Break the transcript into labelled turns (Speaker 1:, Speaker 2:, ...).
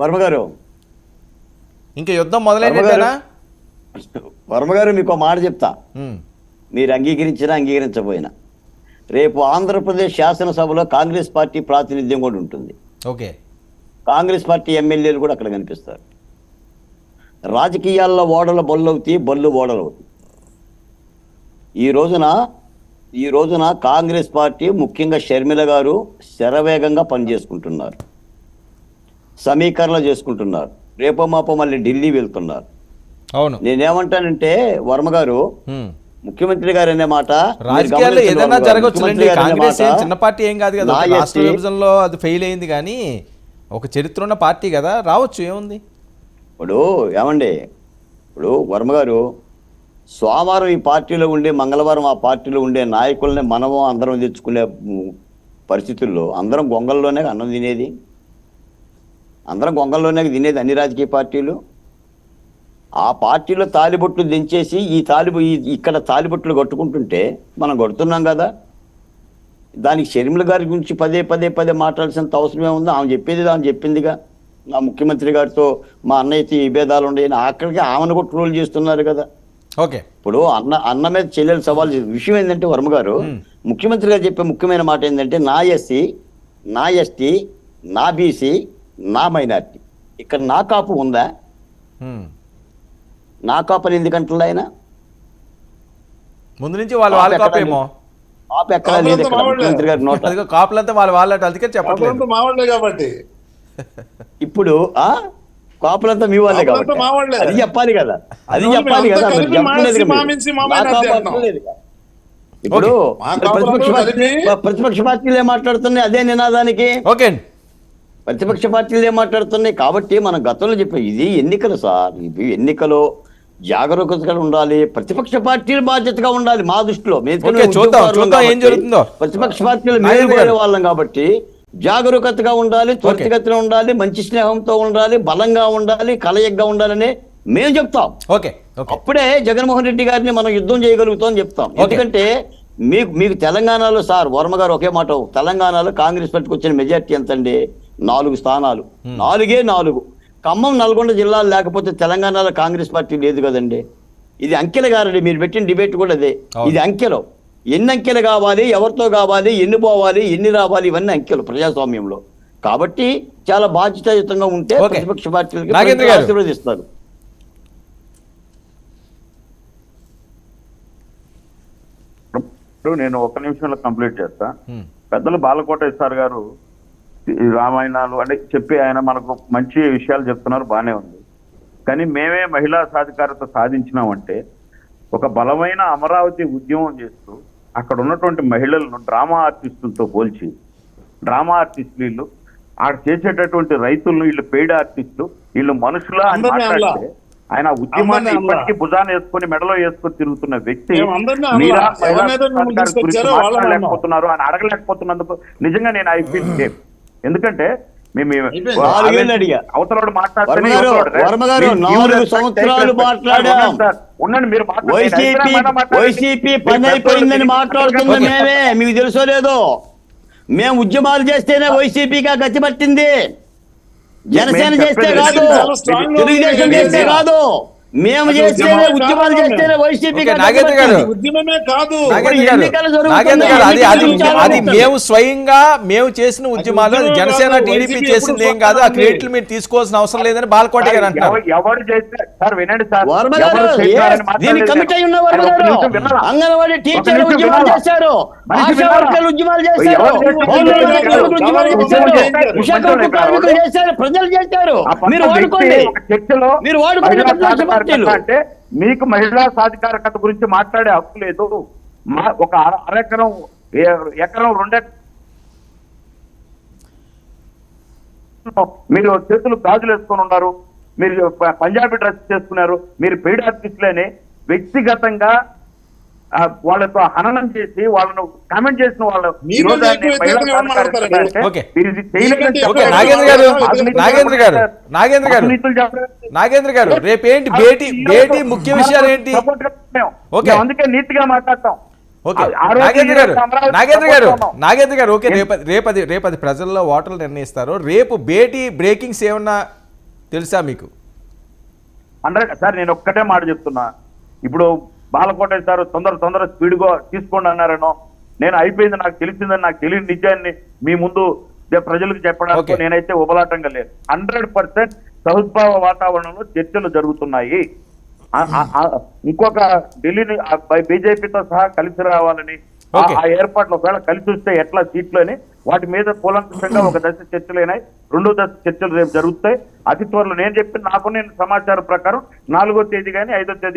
Speaker 1: వర్మ గారు,
Speaker 2: ఇంకా యుద్ధం మొదలైనట్టేనా?
Speaker 1: వర్మ గారు మీకు ఒక మాట చెప్తా. మీరు అంగీకరించినా అంగీకరించకపోయినా రేపు ఆంధ్రప్రదేశ్ శాసనసభలో కాంగ్రెస్ పార్టీ ప్రాతినిధ్యం కూడా ఉంటుంది.
Speaker 2: ఓకే,
Speaker 1: కాంగ్రెస్ పార్టీ ఎమ్మెల్యేలు కూడా అక్కడ కనిపిస్తారు. రాజకీయాల్లో ఓడల బొల్లవుతాయి, బళ్ళు ఓడలవుతాయి. ఈ రోజున కాంగ్రెస్ పార్టీ ముఖ్యంగా షర్మిల గారు శరవేగంగా పనిచేసుకుంటున్నారు, సమీకరణ చేసుకుంటున్నారు. రేపో మాపో మళ్ళీ ఢిల్లీ వెళ్తున్నారు.
Speaker 2: అవును.
Speaker 1: నేనేమంటానంటే వర్మ గారు, ముఖ్యమంత్రి గారు అనే మాట
Speaker 2: రాజకీయాల్లో ఏదైనా జరగవచ్చులేండి. కాంగ్రెస్ ఏం చిన్న పార్టీ ఏం కాదు కదా. రాష్ట్ర విభజనలో అది ఫెయిల్ అయింది, కానీ ఒక చరిత్ర ఉన్న పార్టీ కదా, రావచ్చు, ఏముంది.
Speaker 1: ఇప్పుడు ఏమండి, ఇప్పుడు వర్మ గారు, సోమవారం ఈ పార్టీలో ఉండే, మంగళవారం ఆ పార్టీలో ఉండే నాయకుల్ని మనము అందరం తెచ్చుకునే పరిస్థితుల్లో అందరం గొంగల్లోనే అన్నం తినేది, అందరం గొంగల్లోనే తినేది అన్ని రాజకీయ పార్టీలు. ఆ పార్టీలో తాలిబొట్లు దించేసి ఇక్కడ తాలిబొట్లు కట్టుకుంటుంటే మనం కొడుతున్నాం కదా. దానికి షర్మిల గారి గురించి పదే మాట్లాడాల్సినంత అవసరమే ఉంది. ఆమె చెప్పిందిగా, నా ముఖ్యమంత్రి గారితో మా అన్నయ్యకి విభేదాలు ఉండేవి, అక్కడికి ఆమెను కూడా ట్రోల్ చేస్తున్నారు కదా.
Speaker 2: ఓకే,
Speaker 1: ఇప్పుడు అన్న మీద చెల్లెలు సవాల్ విషయం ఏంటంటే వర్మ గారు, ముఖ్యమంత్రి గారు చెప్పే ముఖ్యమైన మాట ఏంటంటే, నా ఎస్సీ, నా ఎస్టీ, నా బీసీ, నా మైనార్టీ. ఇక్కడ నా కాపు ఉందా? నా కాపు అని ఎందుకంటున్నా ఆయన?
Speaker 2: ముందు నుంచి వాళ్ళ కాపేమో,
Speaker 1: కాపు ఎక్కడా లేదు ముఖ్యమంత్రి గారి నోట.
Speaker 2: కాపులంతా వాళ్ళ అందుకని చెప్పట్లేదు
Speaker 3: కాబట్టి.
Speaker 1: ఇప్పుడు కాపులంతా మీ వాళ్ళే కాబట్టి అది చెప్పాలి కదా, ఇప్పుడు ప్రతిపక్ష పార్టీలు ఏం మాట్లాడుతున్నాయి అదే నినాదానికి.
Speaker 2: ఓకే,
Speaker 1: ప్రతిపక్ష పార్టీలు ఏం మాట్లాడుతున్నాయి కాబట్టి మనం గతంలో చెప్పాం, ఇది ఎన్నికలు సార్, ఇవి ఎన్నికలు జాగరూకతగా ఉండాలి, ప్రతిపక్ష పార్టీలు బాధ్యతగా ఉండాలి. మా దృష్టిలో ప్రతిపక్ష పార్టీలు మేము వేరే వాళ్ళం కాబట్టి జాగరూకతగా ఉండాలి, త్వరితగతిన ఉండాలి, మంచి స్నేహంతో ఉండాలి, బలంగా ఉండాలి, కలయికగా ఉండాలని మేము చెప్తాం. అప్పుడే జగన్మోహన్ రెడ్డి గారిని మనం యుద్ధం చేయగలుగుతాం అని చెప్తాం. ఎందుకంటే మీకు తెలంగాణలో సార్ వర్మ గారు ఒకే మాట, తెలంగాణలో కాంగ్రెస్ పార్టీకి వచ్చిన మెజార్టీ ఎంతండి? 4 స్థానాలు, 4 ఖమ్మం, నల్గొండ జిల్లాలు లేకపోతే తెలంగాణలో కాంగ్రెస్ పార్టీ లేదు కదండి. ఇది అంకెలు గారండి, మీరు పెట్టిన డిబేట్ కూడా అదే. ఇది అంకెలు, ఎన్ని అంకెలు కావాలి, ఎవరితో కావాలి, ఎన్ని పోవాలి, ఎన్ని రావాలి, ఇవన్నీ అంకెలు ప్రజాస్వామ్యంలో. కాబట్టి చాలా బాధ్యతాయుతంగా ఉంటే ప్రతిపక్ష పార్టీలకి ఆశీర్వదిస్తారు.
Speaker 4: నేను 1 నిమిషంలో కంప్లీట్ చేస్తా. పెద్దలు బాలకోట సార్ గారు రామాయణాలు అంటే చెప్పి ఆయన మనకు మంచి విషయాలు చెప్తున్నారు, బాగానే ఉంది. కానీ మేమే మహిళా సాధికారత సాధించినామంటే ఒక బలమైన అమరావతి ఉద్యమం చేస్తూ అక్కడ ఉన్నటువంటి మహిళలను డ్రామా ఆర్టిస్టులతో పోల్చి, డ్రామా ఆర్టిస్టులు వీళ్ళు, ఆడ చేసేటటువంటి రైతులను వీళ్ళు పెయిడ్ ఆర్టిస్టులు, వీళ్ళు మనుషులా అని మాట్లాడితే ఆయన ఉద్యమాన్ని ఇప్పటికీ భుజాన్ని వేసుకొని మెడలో వేసుకొని తిరుగుతున్న వ్యక్తి మాట్లాడలేకపోతున్నారు అని అడగలేకపోతున్నందుకు నిజంగా నేను ఐ ఫీల్ సేమ్. ఎందుకంటే మేము అవతల ఉండండి, మీరు
Speaker 1: పని అయిపోయిందని మాట్లాడుతున్నా మేమే, మీకు తెలుసో లేదో. మేము ఉద్యమాలు చేస్తేనే వైసీపీగా గతి పట్టింది, జనసేన చేస్తే కాదు, తెలుగుదేశం చేస్తే కాదు. మేము చేస్తేనే, ఉద్యమాలు చేస్తేనే వైసీపీ.
Speaker 3: ఉద్యమమే కాదు,
Speaker 2: అది మేము స్వయంగా మేము చేసిన ఉద్యమాలు, జనసేన టీడీపీ చేసింది ఏం కాదు. ఆ క్రెడిట్లు మీరు తీసుకోవాల్సిన అవసరం లేదని బాలకోట గారు అంటారు.
Speaker 4: ఎవరు చేస్తే సార్ వినండి సార్,
Speaker 1: దీనికి కమిట్ అయి ఉన్న వర్మ గారు అంగన్వాడీ టీచర్ ఉద్యమాలు చేశారు, ఆశా వర్కర్లు ఉద్యమాలు చేశారు, కార్మికులు చేశారు, ప్రజలు చేశారు. మీరు వాడుకోండి, మీరు వాడుకోండి.
Speaker 4: అంటే మీకు మహిళా సాధికారత గురించి మాట్లాడే హక్కు లేదు. ఒక ఎకరం 2 మీరు చేతులు గాజులు వేసుకొని ఉన్నారు, మీరు పంజాబీ డ్రెస్ చేసుకున్నారు, మీరు పెయిడ్ ఆర్టిస్టులని వ్యక్తిగతంగా వాళ్ళతో హననం చేసి వాళ్ళను కామెంట్ చేసిన వాళ్ళు
Speaker 2: నాగేంద్ర గారు రేపేంటి భేటీ ముఖ్య విషయాలు ఏంటి?
Speaker 4: అందుకే నీట్ గా మాట్లాడతాం.
Speaker 2: నాగేంద్ర గారు ఓకే, రేపది ప్రజల్లో ఓటర్లు నిర్ణయిస్తారు. రేపు భేటీ బ్రేకింగ్స్ ఏమన్నా తెలుసా మీకు?
Speaker 4: 100 సార్, నేను ఒక్కటే మాట చెప్తున్నా. ఇప్పుడు బాలకోట సార్ తొందర స్పీడ్గా తీసుకోండి అన్నారనో, నేను అయిపోయింది నాకు తెలిసిందని నాకు తెలియని నిజాన్ని మీ ముందు ప్రజలకు చెప్పడానికి నేనైతే ఉబలాటంగా లేదు. 100% సహృద్భావ వాతావరణంలో చర్చలు జరుగుతున్నాయి. ఇంకొక ఢిల్లీని బీజేపీతో సహా కలిసి రావాలని ఆ ఏర్పాట్లు ఒకవేళ కలిసి వస్తే ఎట్లా సీట్లు అని వాటి మీద కూలంకషంగా ఒక దశ చర్చలైనాయి, 2వ దశ చర్చలు రేపు జరుగుతాయి. అతి త్వరలో నేను చెప్పిన నాకు నేను సమాచారం ప్రకారం 4వ తేదీ కానీ 5వ తేదీ